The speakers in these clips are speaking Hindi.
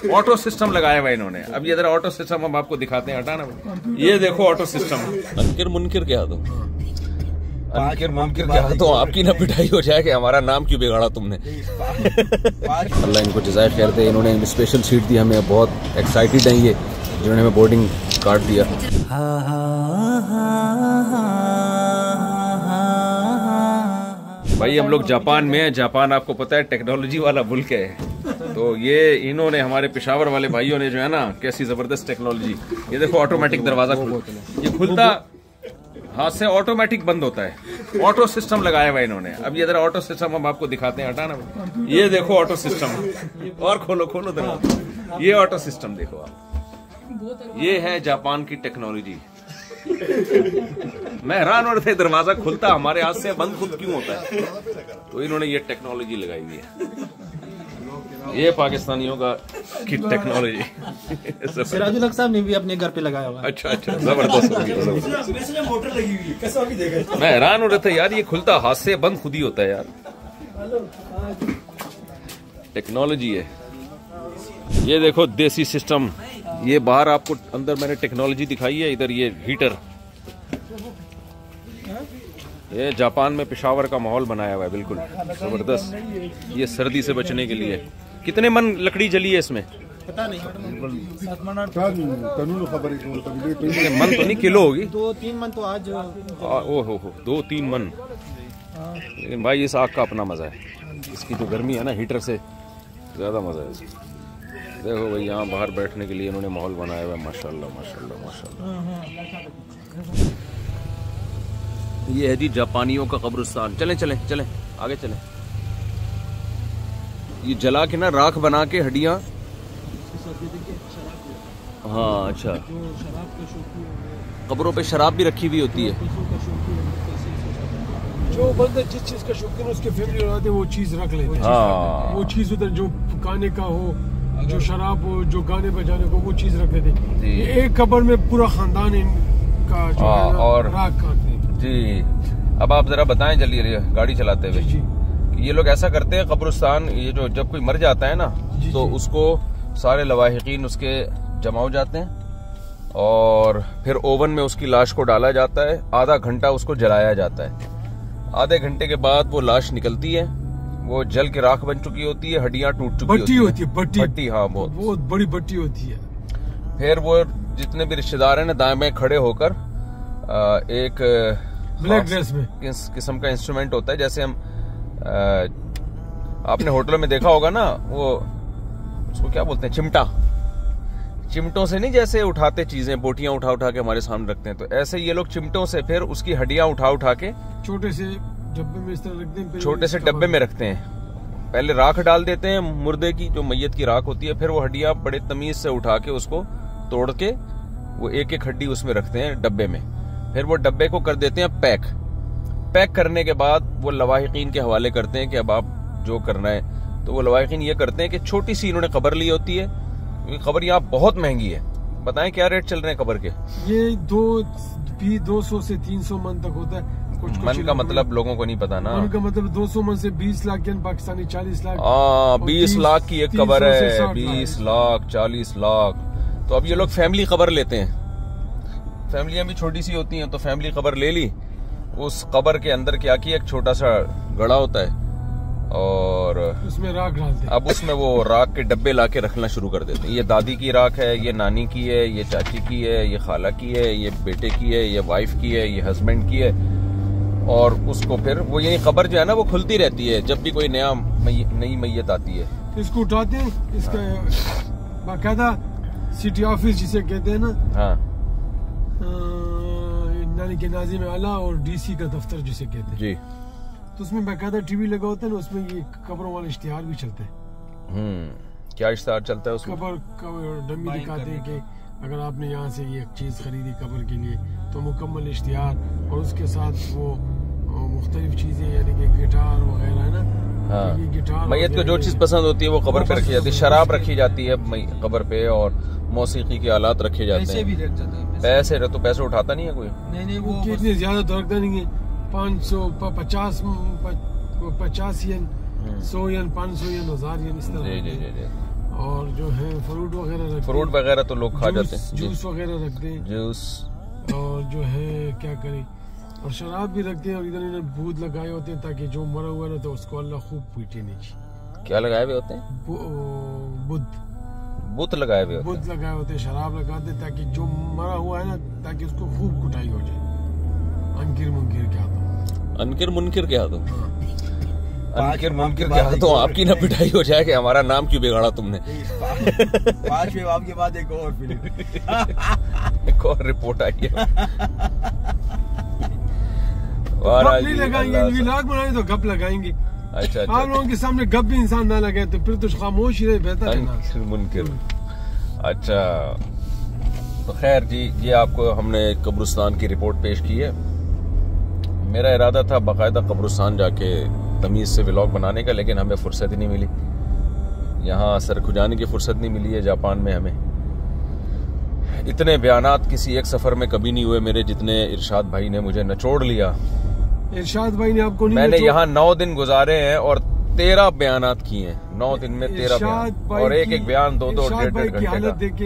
ऑटो सिस्टम लगाया हुआ इन्होंने। अब ये जरा ऑटो सिस्टम हम आपको दिखाते हैं, हटाना। ये देखो ऑटो सिस्टम। अंकिर मुनकिर क्या दो, अंकिर मुनकिर क्या तो आपकी ना पिटाई हो जाए कि हमारा नाम क्यों बिगाड़ा तुमने। अल्लाह इनको जज़ाए खैर दे, इन्होंने स्पेशल सीट दी हमें, बहुत एक्साइटेड हैं ये जिन्होंने हमें बोर्डिंग कार्ड दिया। भाई हम लोग जापान में हैं। जापान आपको पता है टेक्नोलॉजी वाला मुल्क है, तो ये इन्होंने हमारे पेशावर वाले भाइयों ने जो है ना, कैसी जबरदस्त टेक्नोलॉजी। ये देखो ऑटोमेटिक दरवाजा ये खुलता हाथ से ऑटोमेटिक बंद होता है। ऑटो सिस्टम लगाया हुआ इन्होंने। अब ये जरा ऑटो सिस्टम हम आपको दिखाते हैं, हटाना। ये देखो ऑटो सिस्टम, और खोलो खोलो दरवाजा। ये ऑटो सिस्टम देखो आप, ये है जापान की टेक्नोलॉजी। मैं हैरान हो रहा था, दरवाजा खुलता हमारे हाथ से, बंद खुद क्यों होता है। तो इन्होंने ये टेक्नोलॉजी लगाई हुई है, ये पाकिस्तानियों का की टेक्नोलॉजी। सिराजुल हक साहब ने भी अपने घर पे लगाया हुआ। अच्छा अच्छा, जबरदस्त मोटर लगी हुई है, कैसा भी देगा। मैं हैरान हो रहा था यार, ये खुलता हाथ से, बंद खुद ही होता है यार। टेक्नोलॉजी है। ये देखो देसी सिस्टम। ये बाहर आपको, अंदर मैंने टेक्नोलॉजी दिखाई है, इधर ये हीटर। ये जापान में पेशावर का माहौल बनाया हुआ है, बिल्कुल जबरदस्त। ये सर्दी से बचने के लिए। कितने मन लकड़ी जली है इसमें पता नहीं, मन तो नहीं, किलो होगी। 2-3 मन तो आज। ओहो 2-3 मन। लेकिन भाई इस आग का अपना मजा है, इसकी जो गर्मी है ना, हीटर से ज्यादा मजा है इसकी। देखो भाई यहाँ बाहर बैठने के लिए इन्होंने माहौल बनाया हुआ है, माशाल्लाह माशाल्लाह माशाल्लाह। ये है जी जापानियों का कब्रिस्तान। चलें चलें चलें आगे चलें। ये जला के ना राख बना के हड्डियाँ। हाँ अच्छा, कब्रों पे शराब भी रखी हुई होती है। जो बंदा जिस चीज का शौकीन है उसके फैमिली वाले वो चीज रख लेते हैं। हाँ वो चीज उधर जो गाने का हो, जो शराब हो, जो गाने बजाने को, वो चीज रख लेते हैं। एक कब्र में पूरा खानदान इनका जो है और राख खाते हैं जी। अब आप जरा बताएं जल्दी गाड़ी चलाते हुए कि ये लोग ऐसा करते हैं, कब्रिस्तान ये जो जब कोई मर जाता है ना, तो उसको सारे लवाहिकीन उसके जमा हो जाते हैं और फिर ओवन में उसकी लाश को डाला जाता है। आधा घंटा उसको जलाया जाता है। आधे घंटे के बाद वो लाश निकलती है, वो जल के राख बन चुकी होती है, हड्डियां टूट चुकी होती है। भट्टी हाँ, बहुत बड़ी भट्टी होती है। फिर वो जितने भी रिश्तेदार हैं ना, दाएं बाएं खड़े होकर एक ब्लैक ड्रेस में किस किस्म का इंस्ट्रूमेंट होता है, जैसे हम आपने होटलों में देखा होगा ना, वो उसको क्या बोलते हैं, चिमटा। चिमटों से नहीं जैसे उठाते चीजें, बोटियां उठा उठा के हमारे सामने रखते हैं, तो ऐसे ये लोग चिमटों से फिर उसकी हड्डियां उठा उठा के छोटे से डब्बे में इस तरह रखते हैं। छोटे से डब्बे में रखते हैं। पहले राख डाल देते हैं, मुर्दे की जो मैयत की राख होती है, फिर वो हड्डियां बड़े तमीज से उठा के उसको तोड़ के वो एक एक हड्डी उसमें रखते हैं डब्बे में। फिर वो डब्बे को कर देते हैं पैक। पैक करने के बाद वो लवाहिकीन के हवाले करते हैं कि अब आप जो करना है। तो वो लवाहिकीन ये करते हैं कि छोटी सी इन्होंने कब्र ली होती है, क्योंकि कब्र यहाँ बहुत महंगी है। बताएं क्या रेट चल रहे हैं कब्र के? ये 200 से 300 मन तक होता है। कुछ मन का मतलब लोगों को नहीं पता ना। मन का मतलब 200 मन से 20 लाख यानी पाकिस्तानी 40 लाख। 20 लाख की एक कब्र है, 20 लाख 40 लाख। तो अब ये लोग फैमिली कब्र लेते हैं। फैमिलियां भी छोटी सी होती हैं, तो फैमिली कब्र ले ली। उस कब्र के अंदर क्या किया, एक छोटा सा गड़ा होता है और उसमें राख डालते हैं। अब उसमें वो राख के डब्बे लाके रखना शुरू कर देते हैं। ये दादी की राख है, ये नानी की है, ये चाची की है, ये खाला की है, ये बेटे की है, ये वाइफ की है, ये हस्बैंड की है। और उसको फिर वो यही कब्र जो है ना, वो खुलती रहती है जब भी कोई नई मैयत आती है। इसको उठाते हैं, इसका बाकायदा सिटी ऑफिस जिसे कहते हैं ना, हाँ, नानी के नाज़िम आला और डीसी का दफ्तर जिसे कहते हैं जी, तो उसमें बाकायदा टीवी लगा होता है ना, उसमें ये कब्रों वाले इश्तिहार भी चलते हैं। क्या इश्तिहार चलता है उसमें? कब्र डमी दिखाते हैं कि अगर आपने यहाँ से ये चीज खरीदी कब्र के लिए तो मुकम्मल इश्तिहार, और उसके साथ वो मुख्तलिफ चीजें यानी कि गिटार वगैरह है ना। हाँ, ये गिटार मैयत को जो चीज पसंद होती है वो कब्र पे रखी जाती है। शराब रखी जाती है कब्र पे और मौसीकी के आलात रखे जाते हैं। पैसे भी रख जाते हैं। पैसे तो पैसे उठाता नहीं है कोई। नहीं वो कितने ज्यादा तो रखता नहीं है। 550 50 येन, 100 येन, 500 येन, 1000 येन, इस तरह। जी जी जी जी। और जो है फ्रूट वगैरह रखते हैं। फ्रूट वगैरह तो लोग खा जाते हैं। जूस वगैरह रखते हैं। जूस और जो है क्या करें, और शराब भी रखते हैं। और इधर इन्हें भूत लगाए होते हैं ताकि जो मरा हुआ है ना तो उसको अल्लाह खूब पीटे नहीं। क्या लगाए हुए होते हैं? बुत लगाए हुए होते हैं। बुत लगाए होते हैं, शराब लगाते हैं ताकि जो मरा हुआ है ना ताकि उसको खूब कुटाई हो जाए। अनकिर मुनकिर क्या तो अनकिर मुनकिर क्या तो अनकिर मुनकिर क्या तो आपकी ना पिटाई हो जाए कि हमारा नाम क्यों बिगाड़ा तुमने। 5वें बाब के बाद एक और फिल्म एक और रिपोर्ट आई है। गप नहीं लगाएंगे, व्लॉग बनाएंगे तो गप लगाएंगे। अच्छा आप लोगों के सामने गप भी इंसान ना लगाए तो फिर तो खामोश ही रहे बेहतर है ना। मुनकिर। अच्छा तो खैर जी, ये आपको हमने कब्रिस्तान की रिपोर्ट पेश की है। मेरा इरादा था बाकायदा कब्रिस्तान जाके तमीज से व्लॉग बनाने का, लेकिन हमें फुर्सत ही नहीं मिली। यहाँ सर खुजाने की फुर्सत नहीं मिली है जापान में हमें। इतने बयानात किसी एक सफर में कभी नहीं हुए मेरे जितने इरशाद भाई ने मुझे नचोड़ लिया। इरशाद भाई ने आपको नहीं मैंने यहाँ 9 दिन गुजारे हैं और 13 बयानात किए हैं। 9 दिन में 13 बयान, और एक एक बयान 2-2 1.5 घंटे का।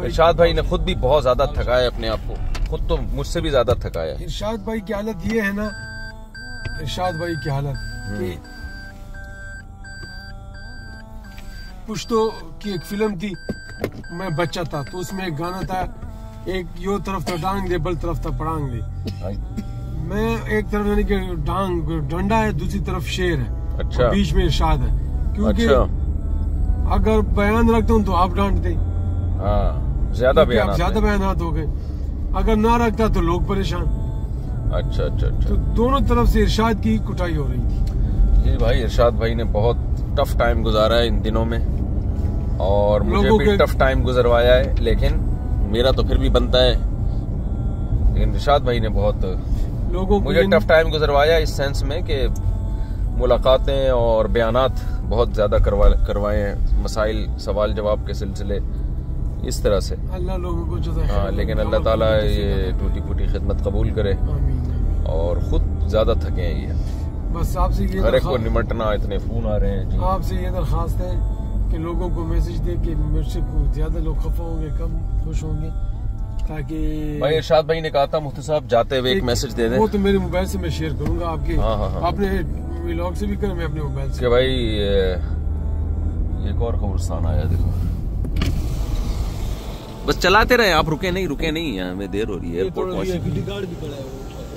इरशाद भाई ने खुद भी बहुत ज्यादा थकाया अपने आप को, खुद तो मुझसे भी ज्यादा थकाया। इरशाद भाई की हालत ये है ना, इरशाद भाई की हालत कि पुश्तो की एक फिल्म थी, मैं बच्चा था तो उसमें एक गाना था, एक यो तरफ था डांग दे बल तरफ था पड़ांग दे। मैं एक तरफ यानी कि डांग डंडा है, दूसरी तरफ शेर है। अच्छा। बीच में इरशाद है, क्योंकि अच्छा। अगर बयान रखता हूँ तो आप डांटते, ज्यादा बयानात हो गए। अगर ना रखता तो लोग परेशान। अच्छा अच्छा अच्छा। तो दोनों तरफ से इरशाद की कुटाई हो रही थी। जी भाई, इरशाद भाई ने बहुत टफ टाइम गुजारा है इन दिनों में, और मुझे भी टफ टाइम गुजरवाया है, लेकिन मेरा तो फिर भी बनता है। लेकिन इरशाद भाई ने बहुत मुझे टफ टाइम गुजरवाया इस सेंस में कि मुलाकातें और बयानात बहुत ज्यादा करवाए हैं, मसाइल सवाल जवाब के सिलसिले इस तरह से। अल्लाह लोगों को जो लेकिन अल्लाह ताला ये टूटी फूटी खिदमत कबूल करे। और खुद ज्यादा थके हैं ये, बस आपसे ये हर एक को निमटना, इतने फोन आ रहे हैं। आपसे ये दरखास्त है कि लोगों को मैसेज दे कि मुझसे ज्यादा लोग खफा होंगे, कम खुश होंगे, ताकि भाई इरशाद भाई ने कहा था मुफ्ती साहब जाते हुए एक मैसेज दे दें। वो तो मेरे मोबाइल से मैं शेयर करूंगा आपके। हाँ। आपने व्लॉग से भी करें, मैं अपने मोबाइल से। कि भाई एक और कब्रिस्तान आया, देखो बस चलाते रहे आप, रुके नहीं यहाँ हमें देर हो रही है। एयरपोर्ट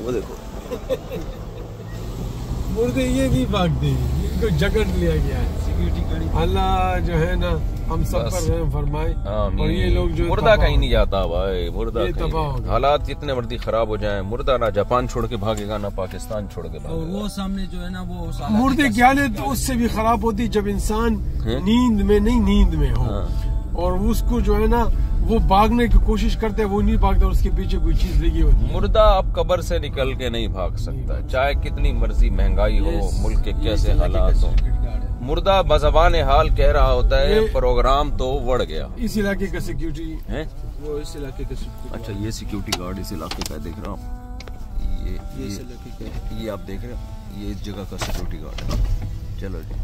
वो देखो मुर्दे ये नहीं भागते, इनको जकड़ लिया गया है। अल्लाह जो है ना हम सब पर रहम फरमाए। और ये लोग जो मुर्दा कहीं नहीं जाता भाई, मुर्दा तबाह, हालात जितने मर्जी खराब हो जाएं, मुर्दा ना जापान छोड़ के भागेगा ना पाकिस्तान छोड़ के भागेगा। वो सामने जो है ना वो मुर्दे की हालत तो उससे भी खराब होती जब इंसान नींद में हो, और उसको जो है ना वो भागने की कोशिश करते हैं, वो नहीं भागता, उसके पीछे कोई चीज लगी होती है। मुर्दा अब कब्र से निकल के नहीं भाग सकता, चाहे कितनी मर्जी महंगाई हो, मुल्क के कैसे हालात हो। मुर्दा बज़बान हाल कह रहा होता है प्रोग्राम तो बढ़ गया। इस इलाके का सिक्योरिटी है, वो इस इलाके का सिक्योरिटी। अच्छा, ये सिक्योरिटी गार्ड इस इलाके का देख रहा हूँ, ये आप देख रहे हो, ये इस जगह का सिक्योरिटी गार्ड है। चलो जी,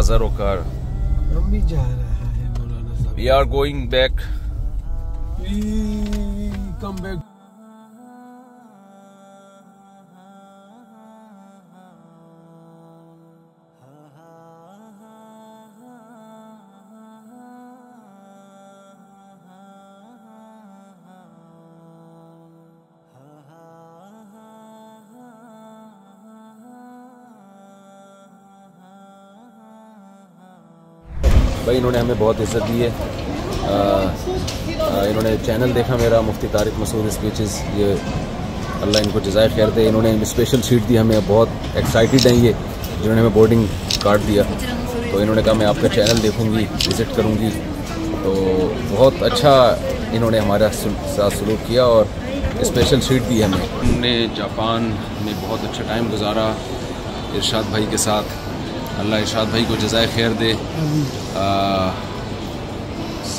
ज़रोकार हम भी जा रहा है मौलाना साहब। We are going back. We come back. भाई इन्होंने हमें बहुत इज्जत दी है। इन्होंने चैनल देखा मेरा, मुफ्ती तारिक मसूद स्पीचेस, ये अल्लाह इनको जज़ाए खैर दे। इन्होंने स्पेशल सीट दी हमें, बहुत एक्साइटेड हैं ये, जिन्होंने हमें बोर्डिंग कार्ड दिया। तो इन्होंने कहा मैं आपका चैनल देखूंगी, विज़िट करूंगी। तो बहुत अच्छा इन्होंने हमारे साथ सलूक किया और स्पेशल सीट दी हमें। हमने जापान में बहुत अच्छा टाइम गुजारा इरशाद भाई के साथ। अल्लाह इरशाद भाई को जज़ाए खैर दे।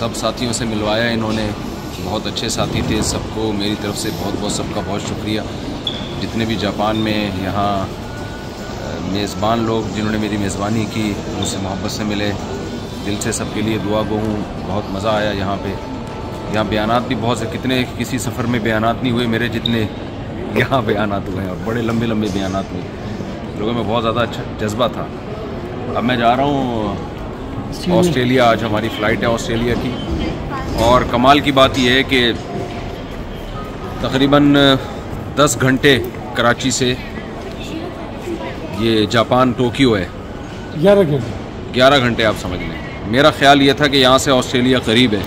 सब साथियों से मिलवाया इन्होंने, बहुत अच्छे साथी थे। सबको मेरी तरफ से बहुत सबका बहुत शुक्रिया। जितने भी जापान में यहाँ मेज़बान लोग जिन्होंने मेरी मेज़बानी की, मुझसे मोहब्बत से मिले, दिल से सबके लिए दुआ गो हूँ। बहुत मज़ा आया यहाँ पे। यहाँ बयानात भी बहुत से, कितने किसी सफ़र में बयानात नहीं हुए मेरे जितने यहाँ बयानात हुए हैं, और बड़े लंबे लंबे बयानात हुए। लोगों में बहुत ज़्यादा अच्छा जज्बा था। अब मैं जा रहा हूँ ऑस्ट्रेलिया। आज हमारी फ़्लाइट है ऑस्ट्रेलिया की, और कमाल की बात यह है कि तकरीबन 10 घंटे कराची से ये जापान टोक्यो है, 11 घंटे आप समझ लें। मेरा ख्याल ये था कि यहाँ से ऑस्ट्रेलिया करीब है,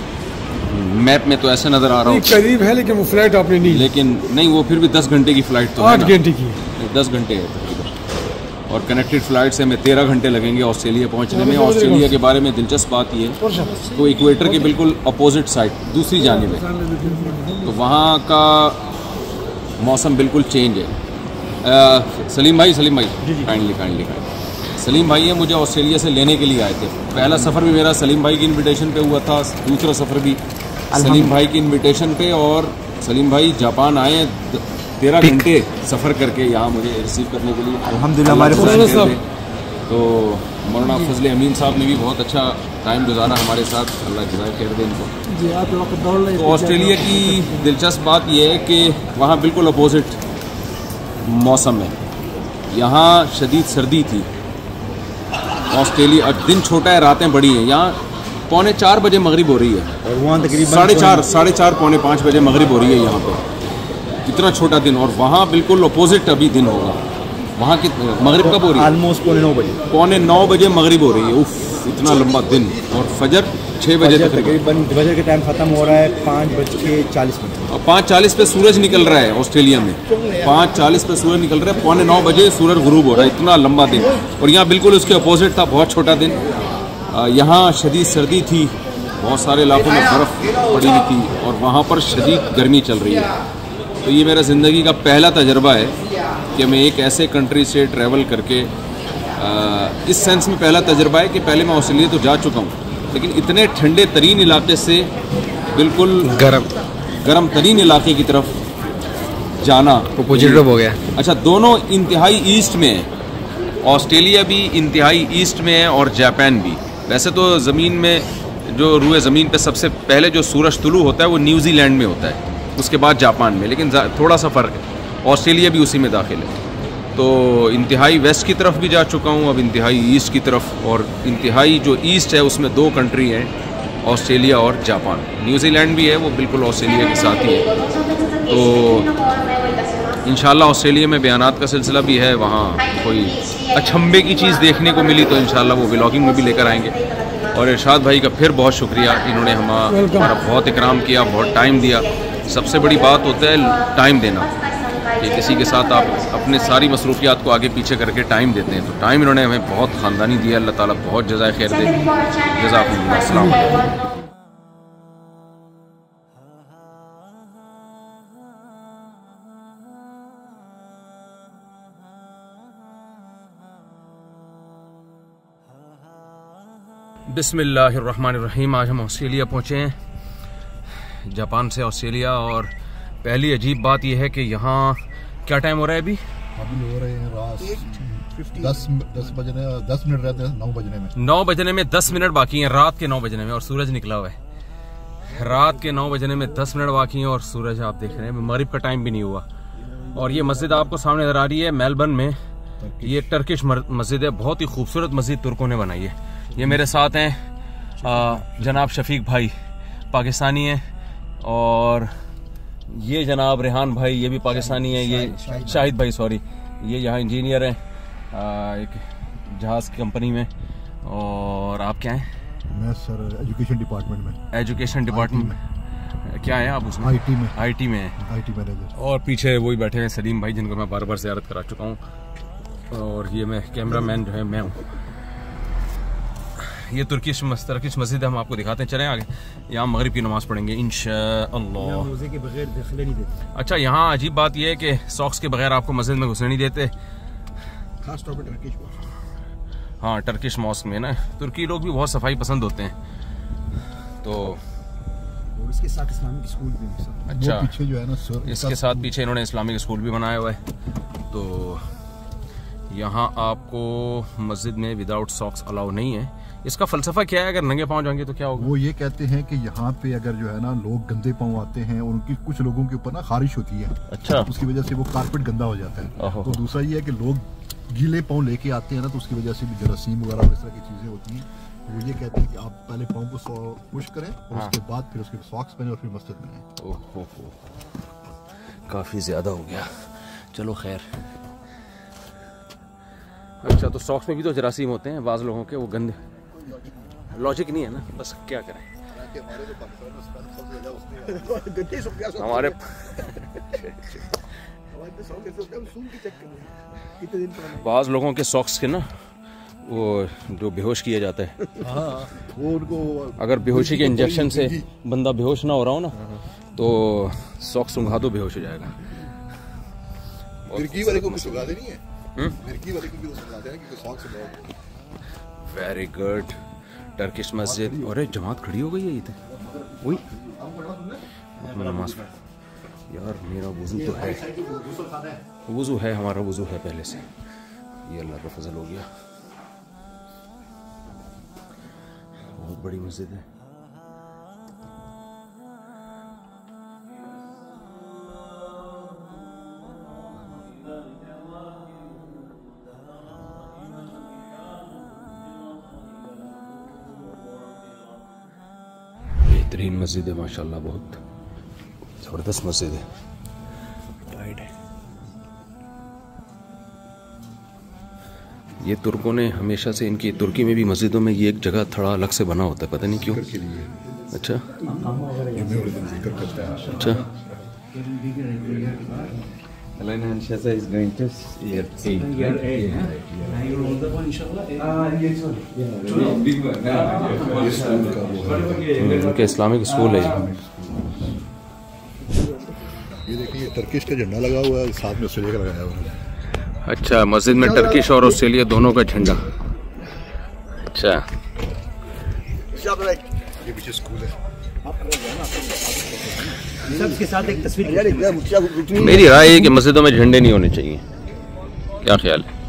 मैप में तो ऐसे नज़र आ रहा है करीब है, लेकिन वो फ्लाइट आपने नहीं, लेकिन नहीं, वो फिर भी 10 घंटे की फ़्लाइट तो 8 घंटे की, 10 घंटे है तकरीबन। और कनेक्टेड फ़्लाइट से हमें 13 घंटे लगेंगे ऑस्ट्रेलिया पहुँचने में। ऑस्ट्रेलिया के बारे में दिलचस्प बात ये है, तो इक्वेटर के बिल्कुल अपोजिट साइड, दूसरी जानिब है, तो वहाँ का मौसम बिल्कुल चेंज है। सलीम भाई काइंडली सलीम भाई है, मुझे ऑस्ट्रेलिया से लेने के लिए आए थे। पहला सफ़र भी मेरा सलीम भाई की इनविटेशन पे हुआ था, दूसरा सफ़र भी सलीम भाई की इनविटेशन पे, और सलीम भाई जापान आए 13 घंटे सफ़र करके यहाँ मुझे रिसीव करने के लिए अल्हम्दुलिल्लाह हमारे साथ। तो मौलाना फजल अमीन साहब ने भी बहुत अच्छा टाइम गुजारा हमारे साथ, अल्लाह जज़ाए खैर दे इनको। तो ऑस्ट्रेलिया की दिलचस्प बात यह है कि वहाँ बिल्कुल अपोजिट मौसम है। यहाँ शदीद सर्दी थी ऑस्ट्रेलिया, अब दिन छोटा है, रातें बड़ी हैं। यहाँ 3:45 बजे मगरिब हो रही है, और वहाँ तकरीबन 4:30 पौने 5 बजे मगरिब हो रही है यहाँ पे। इतना छोटा दिन, और वहाँ बिल्कुल अपोजिट अभी दिन होगा। वहाँ की मगरिब कब हो रही है? ऑलमोस्ट 9:15 बजे, 9:15 बजे मगरिब हो रही है। उफ, इतना लंबा दिन। और फजर 6 बजे तकरीबन फजर का टाइम ख़त्म हो रहा है 5:40 और 5:40 पे सूरज निकल रहा है ऑस्ट्रेलिया में। 5:40 पे सूरज निकल रहा है, 9:15 बजे सूरज गुरूब हो रहा है। इतना लंबा दिन, और यहाँ बिल्कुल उसके अपोजिट था, बहुत छोटा दिन। यहाँ शदीद सर्दी थी, बहुत सारे इलाकों में बर्फ़ पड़ी हुई थी, और वहाँ पर शदीद गर्मी चल रही है। तो ये मेरा ज़िंदगी का पहला तजर्बा है कि मैं एक ऐसे कंट्री से ट्रैवल करके, इस सेंस में पहला तजर्बा है कि पहले मैं ऑस्ट्रेलिया तो जा चुका हूँ, लेकिन इतने ठंडे तरीन इलाके से बिल्कुल गर्म तरीन इलाके की तरफ जाना पॉजिटिव हो गया। अच्छा, दोनों इंतहाई ईस्ट में है, ऑस्ट्रेलिया भी इंतहाई ईस्ट में है और जापान भी। वैसे तो ज़मीन में जो रूए ज़मीन पे सबसे पहले जो सूरज तुलू होता है वो न्यूजीलैंड में होता है, उसके बाद जापान में, लेकिन थोड़ा सा फ़र्क है। ऑस्ट्रेलिया भी उसी में दाखिल है। तो इंतहाई वेस्ट की तरफ भी जा चुका हूँ, अब इंतहाई ईस्ट की तरफ, और इंतहाई जो ईस्ट है उसमें 2 कंट्री हैं, ऑस्ट्रेलिया और जापान। न्यूजीलैंड भी है, वो बिल्कुल ऑस्ट्रेलिया के साथ ही है। तो इंशाल्लाह ऑस्ट्रेलिया में बयानात का सिलसिला भी है, वहाँ कोई अचंभे की चीज़ देखने को मिली तो इंशाल्लाह वो व्लॉगिंग में भी लेकर आएंगे। और इरशाद भाई का फिर बहुत शुक्रिया, इन्होंने हमारा बहुत इकराम किया, बहुत टाइम दिया। सबसे बड़ी बात होता है टाइम देना, कि किसी के साथ आप अपने सारी मसरूफियात को आगे पीछे करके टाइम देते हैं, तो टाइम इन्होंने हमें बहुत ख़ानदानी दिया। अल्लाह ताला बहुत जज़ाए खैर दे। जज़ाकुमुल्लाह। अस्सलाम वालेकुम। बिस्मिल्लाहिर्रहमानिर्रहीम। आज हम ऑस्ट्रेलिया पहुँचे हैं, जापान से ऑस्ट्रेलिया। और पहली अजीब बात यह है कि यहाँ क्या टाइम हो रहा है अभी हो रहे हैं रात 10 बजने 10 मिनट रहते हैं 9 बजने में। 9 बजने में 10 मिनट बाकी हैं, रात के 9 बजने में, और सूरज निकला हुआ है। रात के 9 बजने में 10 मिनट बाकी हैं और सूरज आप देख रहे हैं, मगरिब का टाइम भी नहीं हुआ। और ये मस्जिद आपको सामने नजर आ रही है मेलबर्न में, ये टर्किश मस्जिद है, बहुत ही खूबसूरत मस्जिद तुर्कों ने बनाई है। ये मेरे साथ हैं जनाब शफीक भाई, पाकिस्तानी हैं, और ये जनाब रेहान भाई, ये भी पाकिस्तानी है। ये शाहिद भाई, सॉरी, ये यहाँ इंजीनियर हैं एक जहाज़ की कंपनी में। और आप क्या हैं? मैं सर एजुकेशन डिपार्टमेंट में। एजुकेशन डिपार्टमेंट क्या है आप उसमें? आईटी में। आईटी में है, आईटी मैनेजर। और पीछे वही बैठे हैं सलीम भाई, जिनको मैं बार बार ज़ियारत करा चुका हूँ। और ये मैं कैमरामैन जो है मैं हूँ। ये तुर्किश मस्जिद हम आपको दिखाते हैं, चलें आगे। यहाँ मगरिब की नमाज़ पढ़ेंगे इंशाअल्लाह। मोज़े के बगैर दाखिला नहीं देते। अच्छा, यहाँ अजीब बात यह है कि सॉक्स के बगैर आपको मस्जिद में घुसने नहीं देते, खास तौर पर टर्किश मॉस्क। हाँ, टर्किश मॉस्क में ना, तुर्की लोग भी बहुत सफाई पसंद होते हैं। तो और इसके साथ इस्लामिक स्कूल भी है सर। अच्छा, पीछे जो है ना सर, इसके साथ पीछे इन्होंने इस्लामिक स्कूल भी बनाया हुआ है। तो यहाँ आपको मस्जिद में विदाउट सॉक्स अलाउ नहीं है। इसका फलसफा क्या है, अगर नंगे पाँव जाएंगे तो क्या होगा? वो ये कहते हैं कि यहाँ पे अगर जो है ना लोग गंदे पाँव आते हैं और उनकी कुछ लोगों के ऊपर ना खारिश होती है, अच्छा, उसकी वजह से वो कारपेट गंदा हो जाता है। तो दूसरा ये है कि लोग गीले पाँव लेके आते हैं ना, तो उसकी वजह से भी जरासीम वगैरह इस तरह की चीजें होती हैं। वो ये कहते हैं कि आप पहले पाँव को पुश करें और उसके बाद फिर उसके सॉक्स पहने और फिर मस्जिद में आए। ओहो, काफी ज्यादा हो गया। चलो खैर। अच्छा, तो सॉक्स में भी तो जरासीम होते हैं बाज़ लोगों के, वो गंदे। लॉजिक नहीं है ना, बस क्या करें हमारे बाज़ लोगों के सॉक्स के ना वो जो बेहोश किया जाता है, वो उनको अगर बेहोशी के इंजेक्शन से बंदा बेहोश ना हो रहा हो ना, तो सॉक्स उंघा दो, बेहोश हो जाएगा। मिर्गी वाले को कुछ उगा देनी है, मिर्गी वाले को भी तो समझा देना कि सॉक्स लगाओ। Very good. टर्किश मस्जिद। अरे जमात खड़ी हो गई है इधर। वही नमाज यार, मेरा वुजू तो है, वुजू है, हमारा वुजू है पहले से। ये अल्लाह का फजल हो गया। बहुत बड़ी मस्जिद है। बेहतरीन मस्जिद है माशाल्लाह, बहुत जबरदस्त मस्जिद है। ये तुर्कों ने हमेशा से, इनकी तुर्की में भी मस्जिदों में ये एक जगह थोड़ा अलग से बना होता है, पता नहीं क्यों। अच्छा अच्छा। उनके इस्लामिक स्कूल है। ये देखिए टर्किश का झंडा लगा हुआ है, साथ में ऑस्ट्रेलिया का लगाया हुआ है। अच्छा, मस्जिद में टर्किश और ऑस्ट्रेलिया दोनों का झंडा। अच्छा, ये पीछे स्कूल है। सबके साथ एक तस्वीर। मेरी राय है कि मस्जिदों में झंडे नहीं होने चाहिए। क्या ख्याल है?